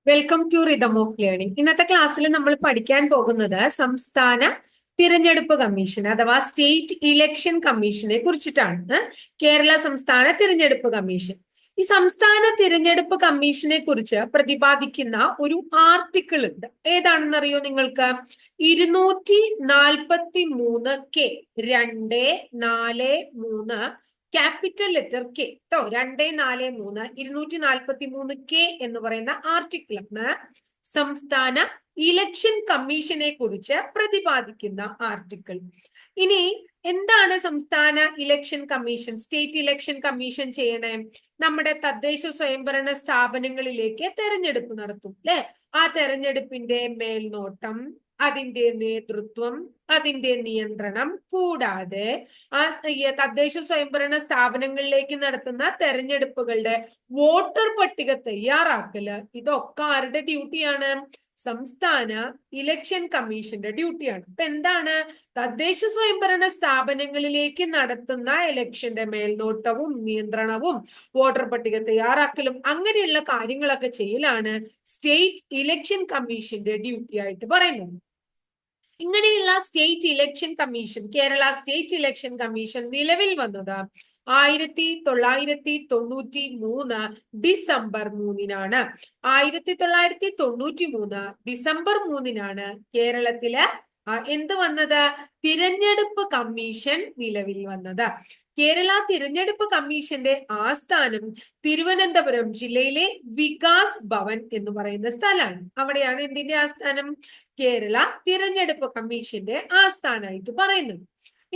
Welcome to rhythm of learning. ഇന്നത്തെ ക്ലാസ്സിൽ നമ്മൾ പഠിക്കാൻ പോകുന്നത് സംസ്ഥാന തിരഞ്ഞെടുപ്പ് കമ്മീഷൻ അഥവാ സ്റ്റേറ്റ് ഇലക്ഷൻ കമ്മീഷനെ കുറിച്ചിട്ടാണ്. കേരള സംസ്ഥാന തിരഞ്ഞെടുപ്പ് കമ്മീഷൻ. ഈ സംസ്ഥാന തിരഞ്ഞെടുപ്പ് കമ്മീഷനെ കുറിച്ച് പ്രതിപാദിക്കുന്ന ഒരു ആർട്ടിക്കിൾ ഉണ്ട്. ഏതാണെന്നറിയോ നിങ്ങൾക്ക്? 243 243 ക്യാപിറ്റൽ ലെറ്റർ കെ കേട്ടോ. 243 243 എന്ന് പറയുന്ന ആർട്ടിക്കിൾ ആണ് സംസ്ഥാന ഇലക്ഷൻ കമ്മീഷനെ കുറിച്ച് പ്രതിപാദിക്കുന്ന ആർട്ടിക്കിൾ. ഇനി എന്താണ് സംസ്ഥാന election commission, state election commission ചെയ്യണേ? നമ്മുടെ തദ്ദേശ സ്വയംഭരണ സ്ഥാപനങ്ങളിലേക്ക് തെരഞ്ഞെടുപ്പ് നടത്തും അല്ലെ? ആ തെരഞ്ഞെടുപ്പിന്റെ മേൽനോട്ടം, അതിന്റെ നേതൃത്വം, അതിന്റെ നിയന്ത്രണം, കൂടാതെ ആ തദ്ദേശ സ്വയംഭരണ സ്ഥാപനങ്ങളിലേക്ക് നടത്തുന്ന തെരഞ്ഞെടുപ്പുകളുടെ വോട്ടർ പട്ടിക തയ്യാറാക്കല്, ഇതൊക്കെ ആരുടെ ഡ്യൂട്ടിയാണ്? സംസ്ഥാന ഇലക്ഷൻ കമ്മീഷന്റെ ഡ്യൂട്ടിയാണ്. അപ്പൊ എന്താണ്? തദ്ദേശ സ്വയംഭരണ സ്ഥാപനങ്ങളിലേക്ക് നടത്തുന്ന ഇലക്ഷന്റെ മേൽനോട്ടവും നിയന്ത്രണവും വോട്ടർ പട്ടിക തയ്യാറാക്കലും അങ്ങനെയുള്ള കാര്യങ്ങളൊക്കെ ചെയ്യലാണ് സ്റ്റേറ്റ് ഇലക്ഷൻ കമ്മീഷന്റെ ഡ്യൂട്ടി ആയിട്ട് പറയുന്നത്. ഇങ്ങനെയുള്ള state election commission, Kerala state election commission നിലവിൽ വന്നത് 1993 ഡിസംബർ 3-നാണ്. 1993 ഡിസംബർ 3-നാണ് കേരളത്തില് എന്ത് വന്നത്? തിരഞ്ഞെടുപ്പ് കമ്മീഷൻ നിലവിൽ വന്നത്. കേരള തിരഞ്ഞെടുപ്പ് കമ്മീഷന്റെ ആസ്ഥാനം തിരുവനന്തപുരം ജില്ലയിലെ വികാസ് ഭവൻ എന്ന് പറയുന്ന സ്ഥലമാണ്. അവിടെയാണ് എന്തിന്റെ ആസ്ഥാനം? കേരള തിരഞ്ഞെടുപ്പ് കമ്മീഷന്റെ ആസ്ഥാനമായിട്ട് പറയുന്നത്.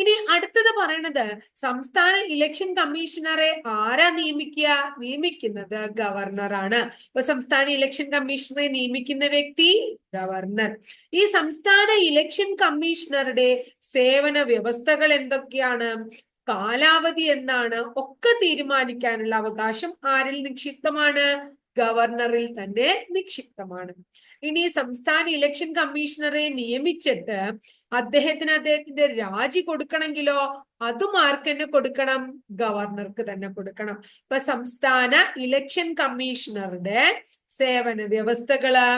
ഇനി അടുത്തത് പറയണത് സംസ്ഥാന ഇലക്ഷൻ കമ്മീഷണറെ ആരാ നിയമിക്കുന്നത്? ഗവർണറാണ്. ഇപ്പൊ സംസ്ഥാന ഇലക്ഷൻ കമ്മീഷണറെ നിയമിക്കുന്ന വ്യക്തി ഗവർണർ. ഈ സംസ്ഥാന ഇലക്ഷൻ കമ്മീഷണറുടെ സേവന വ്യവസ്ഥകൾ എന്തൊക്കെയാണ്? കാലാവധി എന്നാണ് ഒക്കെ തീരുമാനിക്കാനുള്ള അവകാശം ആരിൽ നിക്ഷിപ്തമാണ്? ഗവർണറിൽ തന്നെ നിക്ഷിപ്തമാണ്. ഇനി സംസ്ഥാന ഇലക്ഷൻ കമ്മീഷണറെ നിയമിച്ചിട്ട് അദ്ദേഹത്തിന്റെ രാജി കൊടുക്കണമെങ്കിലോ അതും ആർക്ക് തന്നെ കൊടുക്കണം? ഗവർണർക്ക് തന്നെ കൊടുക്കണം. ഇപ്പൊ സംസ്ഥാന ഇലക്ഷൻ കമ്മീഷണറുടെ സേവന വ്യവസ്ഥകള്,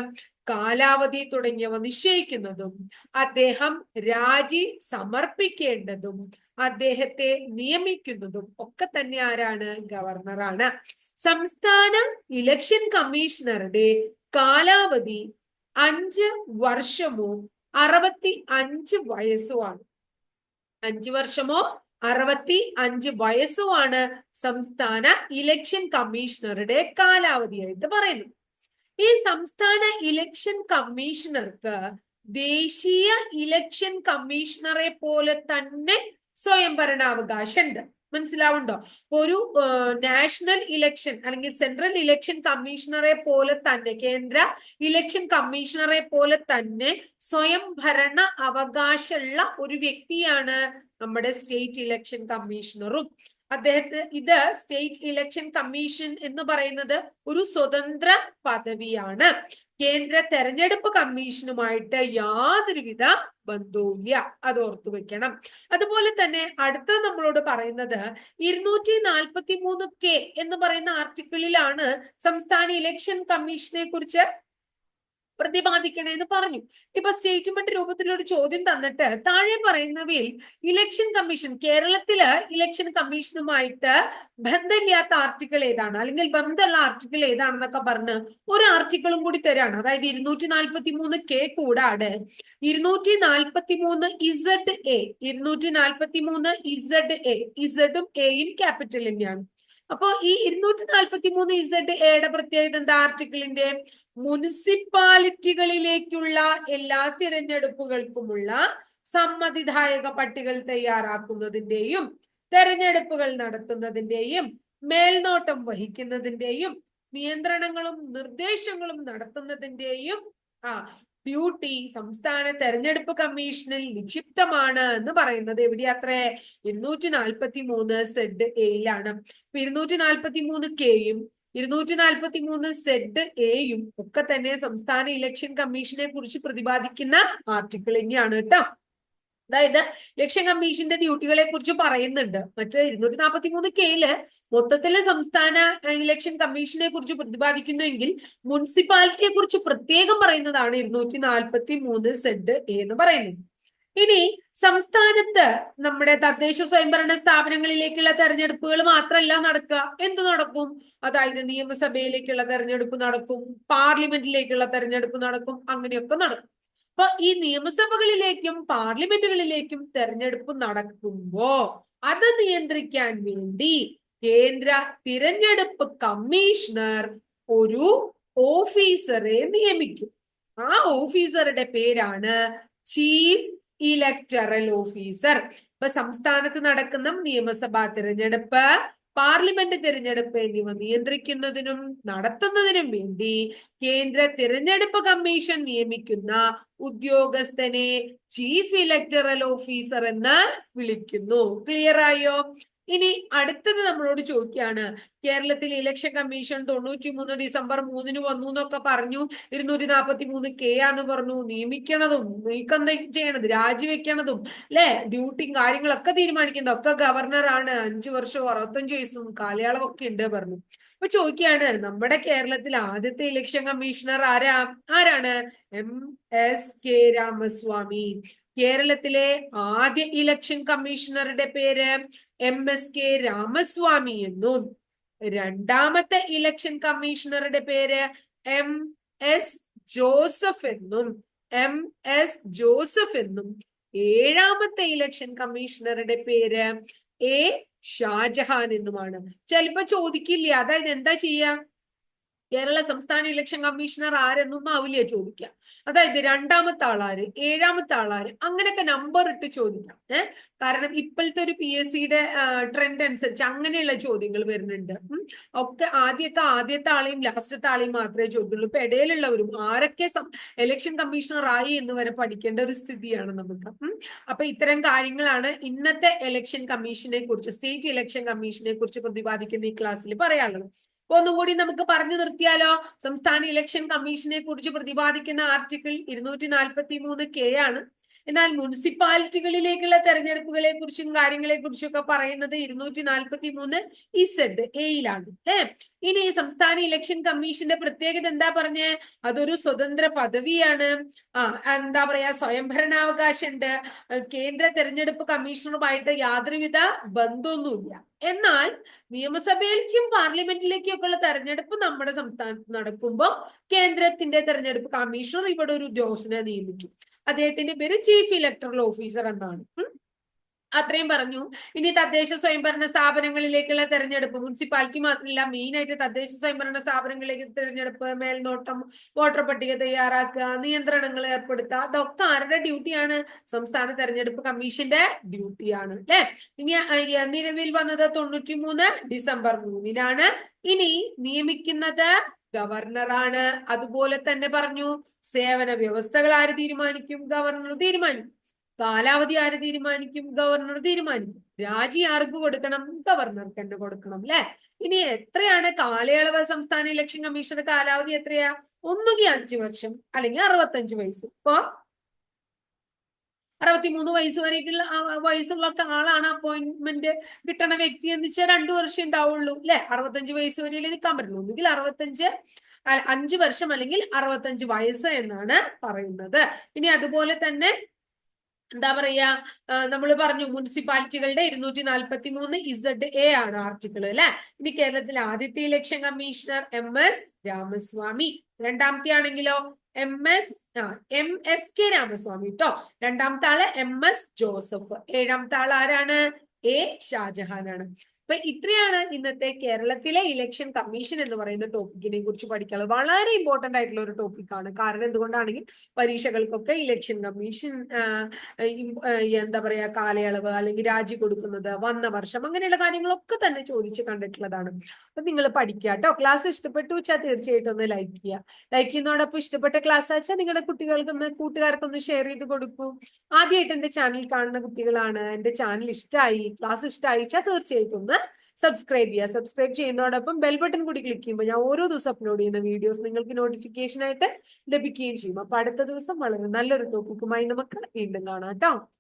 കാലാവധി തുടങ്ങിയവ നിശ്ചയിക്കുന്നതും അദ്ദേഹം രാജി സമർപ്പിക്കേണ്ടതും അദ്ദേഹത്തെ നിയമിക്കുന്നതും ഒക്കെ തന്നെ ആരാണ്? ഗവർണറാണ്. സംസ്ഥാന ഇലക്ഷൻ കമ്മീഷണറുടെ കാലാവധി 5 വർഷമോ 65 വയസ്സുമാണ്. 5 വർഷമോ 65 വയസ്സുമാണ് സംസ്ഥാന ഇലക്ഷൻ കമ്മീഷണറുടെ കാലാവധിയായിട്ട് പറയുന്നത്. ഈ സംസ്ഥാന ഇലക്ഷൻ കമ്മീഷണർക്ക് ദേശീയ ഇലക്ഷൻ കമ്മീഷണറെ പോലെ തന്നെ സ്വയംഭരണാവകാശം ഉണ്ട്. മനസ്സിലാവുണ്ടോ? ഒരു നാഷണൽ ഇലക്ഷൻ അല്ലെങ്കിൽ സെൻട്രൽ ഇലക്ഷൻ കമ്മീഷണറെ പോലെ തന്നെ, കേന്ദ്ര ഇലക്ഷൻ കമ്മീഷണറെ പോലെ തന്നെ സ്വയംഭരണ അവകാശമുള്ള ഒരു വ്യക്തിയാണ് നമ്മുടെ സ്റ്റേറ്റ് ഇലക്ഷൻ കമ്മീഷണറും. ഇത് സ്റ്റേറ്റ് ഇലക്ഷൻ കമ്മീഷൻ എന്ന് പറയുന്നത് ഒരു സ്വതന്ത്ര പദവിയാണ്. കേന്ദ്ര തെരഞ്ഞെടുപ്പ് കമ്മീഷനുമായിട്ട് യാതൊരുവിധ ബന്ധവുമില്ല. അത് ഓർത്തു വെക്കണം. അതുപോലെ തന്നെ അടുത്ത നമ്മളോട് പറയുന്നത് 243 എന്ന് പറയുന്ന ആർട്ടിക്കിളിലാണ് സംസ്ഥാന ഇലക്ഷൻ കമ്മീഷനെ കുറിച്ച് പ്രതിപാദിക്കണേന്ന് പറഞ്ഞു. ഇപ്പൊ സ്റ്റേറ്റ്മെന്റ് രൂപത്തിലൊരു ചോദ്യം തന്നിട്ട് താഴെ പറയുന്നവയിൽ ഇലക്ഷൻ കമ്മീഷൻ, കേരളത്തില് ഇലക്ഷൻ കമ്മീഷനുമായിട്ട് ബന്ധമില്ലാത്ത ആർട്ടിക്കിൾ ഏതാണ്, അല്ലെങ്കിൽ ബന്ധമുള്ള ആർട്ടിക്കിൾ ഏതാണെന്നൊക്കെ പറഞ്ഞ് ഒരു ആർട്ടിക്കിളും കൂടി തരാണ്. അതായത് 243 കൂടാതെ 243 ZA, 243 ZA, ഇസഡും എയും ക്യാപിറ്റൽ തന്നെയാണ്. അപ്പോ ഈ 243 ZA പ്രത്യേകത എന്താ? ആർട്ടിക്കിളിന്റെ മുനിസിപ്പാലിറ്റികളിലേക്കുള്ള എല്ലാ തിരഞ്ഞെടുപ്പുകൾക്കുമുള്ള സമ്മതിദായക പട്ടികകൾ തയ്യാറാക്കുന്നതിന്റെയും തെരഞ്ഞെടുപ്പുകൾ നടത്തുന്നതിന്റെയും മേൽനോട്ടം വഹിക്കുന്നതിന്റെയും നിയന്ത്രണങ്ങളും നിർദ്ദേശങ്ങളും നടത്തുന്നതിന്റെയും ഡ്യൂട്ടി സംസ്ഥാന തെരഞ്ഞെടുപ്പ് കമ്മീഷനിൽ നിക്ഷിപ്തമാണ് എന്ന് പറയുന്നത് എവിടെയാത്രേ? 243 ZA-യിലാണ്. 243 243 ZA ഒക്കെ തന്നെ സംസ്ഥാന ഇലക്ഷൻ കമ്മീഷനെ കുറിച്ച് പ്രതിപാദിക്കുന്ന ആർട്ടിക്കിൾ തന്നെയാണ് കേട്ടോ. അതായത് ഇലക്ഷൻ കമ്മീഷന്റെ ഡ്യൂട്ടികളെ കുറിച്ച് പറയുന്നുണ്ട്. മറ്റേ 243K മൊത്തത്തില് സംസ്ഥാന ഇലക്ഷൻ കമ്മീഷനെ കുറിച്ച് പ്രതിപാദിക്കുന്നുവെങ്കിൽ മുനിസിപ്പാലിറ്റിയെ കുറിച്ച് പ്രത്യേകം പറയുന്നതാണ് 243Z എന്ന് പറയുന്നത്. ഇനി സംസ്ഥാനത്ത് നമ്മുടെ തദ്ദേശ സ്വയംഭരണ സ്ഥാപനങ്ങളിലേക്കുള്ള തെരഞ്ഞെടുപ്പുകൾ മാത്രമല്ല നടക്കുക, എന്ത് നടക്കും? അതായത് നിയമസഭയിലേക്കുള്ള തെരഞ്ഞെടുപ്പ് നടക്കും, പാർലമെന്റിലേക്കുള്ള തെരഞ്ഞെടുപ്പ് നടക്കും, അങ്ങനെയൊക്കെ നടക്കും. അപ്പൊ ഈ നിയമസഭകളിലേക്കും പാർലമെന്റുകളിലേക്കും തെരഞ്ഞെടുപ്പ് നടക്കുമ്പോ അത് നിയന്ത്രിക്കാൻ വേണ്ടി കേന്ദ്ര തിരഞ്ഞെടുപ്പ് കമ്മീഷണർ ഒരു ഓഫീസറെ നിയമിക്കും. ആ ഓഫീസറുടെ പേരാണ് ചീഫ് ഇലക്ടറൽ ഓഫീസർ. ഇപ്പൊ സംസ്ഥാനത്ത് നടക്കുന്ന നിയമസഭാ തിരഞ്ഞെടുപ്പ്, പാർലമെന്റ് തിരഞ്ഞെടുപ്പ് എന്നിവ നിയന്ത്രിക്കുന്നതിനും നടത്തുന്നതിനും വേണ്ടി കേന്ദ്ര തിരഞ്ഞെടുപ്പ് കമ്മീഷൻ നിയമിക്കുന്ന ഉദ്യോഗസ്ഥനെ ചീഫ് ഇലക്ടറൽ ഓഫീസർ എന്ന് വിളിക്കുന്നു. ക്ലിയർ ആയോ? ഇനി അടുത്തത് നമ്മളോട് ചോദിക്കുകയാണ്, കേരളത്തിൽ ഇലക്ഷൻ കമ്മീഷൻ 93 ഡിസംബർ 3 വന്നു എന്നൊക്കെ പറഞ്ഞു, 243K ആന്ന് പറഞ്ഞു. നിയമിക്കണതും നീക്കം ചെയ്യണത്, രാജിവെക്കണതും അല്ലെ, ഡ്യൂട്ടിയും കാര്യങ്ങളൊക്കെ തീരുമാനിക്കുന്നതൊക്കെ ഗവർണറാണ്. 5 വർഷവും 65 വയസ്സും കാലയളവൊക്കെ ഉണ്ട് പറഞ്ഞു. അപ്പൊ ചോദിക്കുകയാണ്, നമ്മുടെ കേരളത്തിൽ ആദ്യത്തെ ഇലക്ഷൻ കമ്മീഷണർ ആരാണ്? MSK രാമസ്വാമി. കേരളത്തിലെ ആദ്യ ഇലക്ഷൻ കമ്മീഷണറുടെ പേര് MSK രാമസ്വാമി എന്നും രണ്ടാമത്തെ ഇലക്ഷൻ കമ്മീഷണറുടെ പേര് MS ജോസഫ് എന്നും ഏഴാമത്തെ ഇലക്ഷൻ കമ്മീഷണറുടെ പേര് A ഷാജഹാൻ എന്നുമാണ്. ചിലപ്പോ ചോദിക്കില്ല, അതായത് എന്താ ചെയ്യാ, കേരള സംസ്ഥാന ഇലക്ഷൻ കമ്മീഷണർ ആരെന്നൊന്നും ആവില്ല ചോദിക്കാം. അതായത് രണ്ടാമത്തെ ആളാര്, ഏഴാമത്തെ ആളാര്, അങ്ങനെയൊക്കെ നമ്പർ ഇട്ട് ചോദിക്കാം. കാരണം ഇപ്പോഴത്തെ ഒരു PSCയുടെ ട്രെൻഡ് അനുസരിച്ച് അങ്ങനെയുള്ള ചോദ്യങ്ങൾ വരുന്നുണ്ട്. ഒക്കെ ആദ്യത്തെ ആളെയും ലാസ്റ്റത്തെ ആളെയും മാത്രമേ ചോദിക്കുള്ളൂ. ഇപ്പൊ ഇടയിലുള്ളവരും ആരൊക്കെ ഇലക്ഷൻ കമ്മീഷണർ ആയി എന്ന് വരെ പഠിക്കേണ്ട ഒരു സ്ഥിതിയാണ് നമുക്ക്. അപ്പൊ ഇത്തരം കാര്യങ്ങളാണ് ഇന്നത്തെ ഇലക്ഷൻ കമ്മീഷനെ കുറിച്ച്, സ്റ്റേറ്റ് ഇലക്ഷൻ കമ്മീഷനെ കുറിച്ച് പ്രതിപാദിക്കുന്ന ഈ ക്ലാസ്സിൽ പറയാനുള്ളത്. ഒന്നുകൂടി നമുക്ക് പറഞ്ഞു നിർത്തിയാലോ? സംസ്ഥാന ഇലക്ഷൻ കമ്മീഷനെ കുറിച്ച് പ്രതിപാദിക്കുന്ന ആർട്ടിക്കിൾ 243K ആണ്. എന്നാൽ മുനിസിപ്പാലിറ്റികളിലേക്കുള്ള തെരഞ്ഞെടുപ്പുകളെ കുറിച്ചും കാര്യങ്ങളെ കുറിച്ചും ഒക്കെ പറയുന്നത് 243Z അല്ലെ. ഇനി സംസ്ഥാന ഇലക്ഷൻ കമ്മീഷന്റെ പ്രത്യേകത എന്താ പറഞ്ഞേ? അതൊരു സ്വതന്ത്ര പദവിയാണ്. എന്താ പറയാ, സ്വയംഭരണാവകാശം ഉണ്ട്. കേന്ദ്ര തെരഞ്ഞെടുപ്പ് കമ്മീഷണറുമായിട്ട് യാതൊരുവിധ ബന്ധമൊന്നുമില്ല. എന്നാൽ നിയമസഭയിലേക്കും പാർലമെന്റിലേക്കും ഒക്കെ ഉള്ള തെരഞ്ഞെടുപ്പ് നമ്മുടെ സംസ്ഥാനത്ത് നടക്കുമ്പോൾ കേന്ദ്രത്തിന്റെ തെരഞ്ഞെടുപ്പ് കമ്മീഷണർ ഇവിടെ ഒരു ഉദ്യോഗസ്ഥനെ നിയമിക്കും. അദ്ദേഹത്തിന്റെ പേര് ചീഫ് ഇലക്ടറൽ ഓഫീസർ എന്നാണ്. അത്രയും പറഞ്ഞു. ഇനി തദ്ദേശ സ്വയംഭരണ സ്ഥാപനങ്ങളിലേക്കുള്ള തെരഞ്ഞെടുപ്പ്, മുനിസിപ്പാലിറ്റി മാത്രമല്ല, മെയിൻ ആയിട്ട് തദ്ദേശ സ്വയംഭരണ സ്ഥാപനങ്ങളിലേക്ക് തെരഞ്ഞെടുപ്പ്, മേൽനോട്ടം, വോട്ടർ പട്ടിക തയ്യാറാക്കുക, നിയന്ത്രണങ്ങൾ ഏർപ്പെടുത്തുക, അതൊക്കെ ആരുടെ ഡ്യൂട്ടിയാണ്? സംസ്ഥാന തെരഞ്ഞെടുപ്പ് കമ്മീഷന്റെ ഡ്യൂട്ടിയാണ് അല്ലെ. ഇനി നിലവിൽ വന്നത് 93 ഡിസംബർ 3 ഇനി നിയമിക്കുന്നത് ഗവർണറാണ്. അതുപോലെ തന്നെ പറഞ്ഞു, സേവന വ്യവസ്ഥകൾ ആര് തീരുമാനിക്കും? ഗവർണർ തീരുമാനിക്കും. കാലാവധി ആര് തീരുമാനിക്കും? ഗവർണർ തീരുമാനിക്കും. രാജി ആർക്ക് കൊടുക്കണം? ഗവർണർക്ക് തന്നെ കൊടുക്കണം അല്ലെ. ഇനി എത്രയാണ് കാലയളവ്? സംസ്ഥാന ഇലക്ഷൻ കമ്മീഷന്റെ കാലാവധി എത്രയാ? ഒന്നുകിൽ 5 വർഷം അല്ലെങ്കിൽ 65 വയസ്സ്. ഇപ്പൊ 63 വയസ്സ് വയസ്സുള്ള ആളാണ് അപ്പോയിന്റ്മെന്റ് കിട്ടണ വ്യക്തി എന്ന് വെച്ചാൽ 2 വർഷം ഉണ്ടാവുള്ളൂ അല്ലെ. 65 വയസ്സ് വരെ നിൽക്കാൻ പറ്റുള്ളൂ. ഒന്നുകിൽ 5 വർഷം അല്ലെങ്കിൽ 65 വയസ്സ് എന്നാണ് പറയുന്നത്. ഇനി അതുപോലെ തന്നെ എന്താ പറയാ, നമ്മൾ പറഞ്ഞു മുനിസിപ്പാലിറ്റികളുടെ 243ZA ആണ് ആർട്ടിക്കിൾ അല്ലെ. ഇനി കേരളത്തിലെ ആദ്യത്തെ ഇലക്ഷൻ കമ്മീഷണർ MS രാമസ്വാമി. രണ്ടാമത്തെ ആണെങ്കിലോ MSK രാമസ്വാമി കേട്ടോ. രണ്ടാമത്തെ ആള് MS ജോസഫ്. ഏഴാമത്തെ ആൾ ആരാണ്? A ഷാജഹാൻ ആണ്. അപ്പൊ ഇത്രയാണ് ഇന്നത്തെ കേരളത്തിലെ ഇലക്ഷൻ കമ്മീഷൻ എന്ന് പറയുന്ന ടോപ്പിക്കിനെ കുറിച്ച് പഠിക്കാനുള്ളത്. വളരെ ഇമ്പോർട്ടന്റ് ആയിട്ടുള്ള ഒരു ടോപ്പിക്കാണ്. കാരണം എന്തുകൊണ്ടാണെങ്കിൽ പരീക്ഷകൾക്കൊക്കെ ഇലക്ഷൻ കമ്മീഷൻ എന്താ പറയാ, കാലയളവ് അല്ലെങ്കിൽ രാജി കൊടുക്കുന്നത്, വന്ന വർഷം, അങ്ങനെയുള്ള കാര്യങ്ങളൊക്കെ തന്നെ ചോദിച്ച് കണ്ടിട്ടുള്ളതാണ്. അപ്പൊ നിങ്ങൾ പഠിക്കുക കേട്ടോ. ക്ലാസ് ഇഷ്ടപ്പെട്ടു വെച്ചാൽ തീർച്ചയായിട്ടും ഒന്ന് ലൈക്ക് ചെയ്യുക. ലൈക്ക് ചെയ്യുന്നതോടൊപ്പം ഇഷ്ടപ്പെട്ട ക്ലാസ് വെച്ചാൽ നിങ്ങളുടെ കുട്ടികൾക്കൊന്ന്, കൂട്ടുകാർക്കൊന്ന് ഷെയർ ചെയ്ത് കൊടുക്കൂ. ആദ്യമായിട്ട് എന്റെ ചാനൽ കാണുന്ന കുട്ടികളാണ്, എന്റെ ചാനൽ ഇഷ്ടമായി, ക്ലാസ് ഇഷ്ടമായി വെച്ചാൽ തീർച്ചയായിട്ടും ഒന്ന് സബ്സ്ക്രൈബ് ചെയ്യുക. സബ്സ്ക്രൈബ് ചെയ്യുന്നതോടൊപ്പം ബെൽ ബട്ടൺ കൂടി ക്ലിക്ക് ചെയ്യുമ്പോൾ ഞാൻ ഓരോ ദിവസം അപ്ലോഡ് ചെയ്യുന്ന വീഡിയോസ് നിങ്ങൾക്ക് നോട്ടിഫിക്കേഷൻ ആയിട്ട് ലഭിക്കുകയും ചെയ്യും. അപ്പൊ അടുത്ത ദിവസം വളരെ നല്ലൊരു ടോപ്പിക്കുമായി നമുക്ക് വീണ്ടും കാണാം കേട്ടോ.